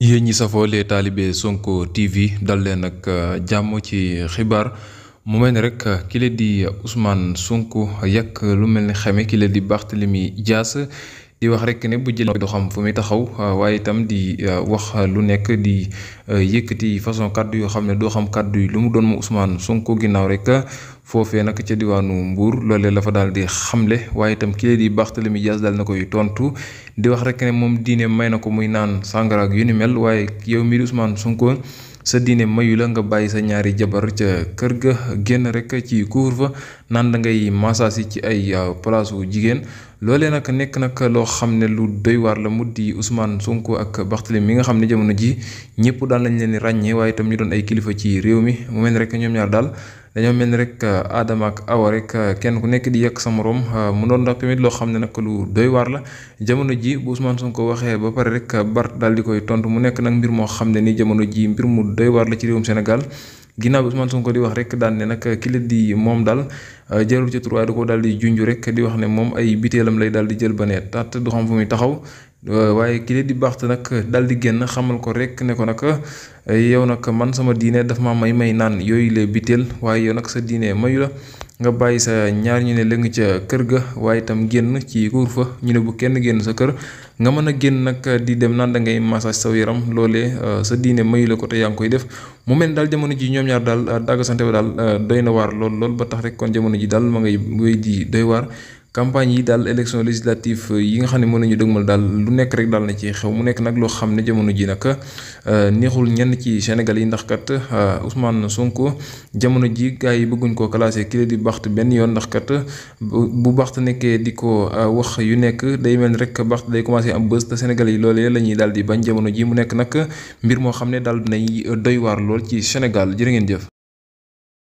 yéen ñi safoo les talibé Sonko TV dal leen ak jàmm ci xibaar mu mel ni rek ki la di Ousmane Sonko yàq lu mel ni xeme ki la di Barthélemy Dias di wax rek ne bu jëlee du xam fu muy taxaw waaye itam di wax lu nekk di yëkkati façon kàddu yoo xam ne doo xam kàddu yi lu mu doon mu Ousmane Sonko ginnaaw rek foofee nag ca diwaanu Mbour loolee la fa daal di xamle waaye itam kii di Barthélemy Dias daal na koy tontu di wax rek ne moom diine may na ko muy naan sàngara ak yu ni mel waaye yow mii di Ousmane Sonko sa diine mayu la nga bàyyi sa ñaari jabar ca kër ga génn rek ci couvre-feu naan da ngay massage ci ay palaasu jigéen loolee nag nekk nag loo xam ne lu doy waar la mu di Ousmane Sonko ak Barthélemy mi nga xam ne jamono ji ñëpp daal nañ leen di ràññee waaye itam ñu doon ay kilifa ci réew mi mu mel ni rek ñoom ñaar daal dañoo mel ni rek Adama ak Awa rek kenn ku nekk di yekk sa morom mu doon nag tamit loo xam ne nag lu doy waar la jamono ji bu Ousmane Sonko waxee ba pare rek Bart daal di koy tontu mu nekk nag mbir moo xam ne ni jamono ji mbir mu doy waar la ci réewum Sénégal ginnaaw bi Ousmane Sonko di wax rek daal ne nag ki la di moom daal jarul ci tur waaye da ko daal di junj rek di wax ne moom ay biteelam lay daal di jël ba ne tat du xam fu muy taxaw waaye ki la di Bart nag daal di génn xamal ko rek ne ko nag yow nag man sama diine daf ma may naan yooyu les biteel waaye yow nag sa diine mayu la nga bàyyi sa ñaar ñu ne lëng ca kër ga waaye itam génn ci couvre-feu ñu ne bu kenn génn sa kër nga mën a génn nag di dem naan da ngay massage sa yaram loolee sa diine mayu la ko te yaa ngi koy def mu mel daal jamono ji ñoom ñaar daal dagg sante ba daal doy na waar lool ba tax rek kon jamono ji daal ma ngay wéy di doy waar campagne yi daal élection législative yi nga xam ne mën nañu dëgmal daal lu nekk rek daal na ci xew mu nekk nag loo xam ne jamono ji nag neexul ñenn ci Sénégal yi ndax kat Ousmane Sonko jamono ji gars yi bëgguñ koo classé kii di Barth benn yoon ndax kat bu Barth nekkee di ko wax yu nekk day mel ni rek Barth day commencé am bës te Sénégal yi loolee la ñuy daal di bañ jamono ji mu nekk nag mbir moo xam ne daal nay doy waar lool ci Sénégal jërë ngeen jëf.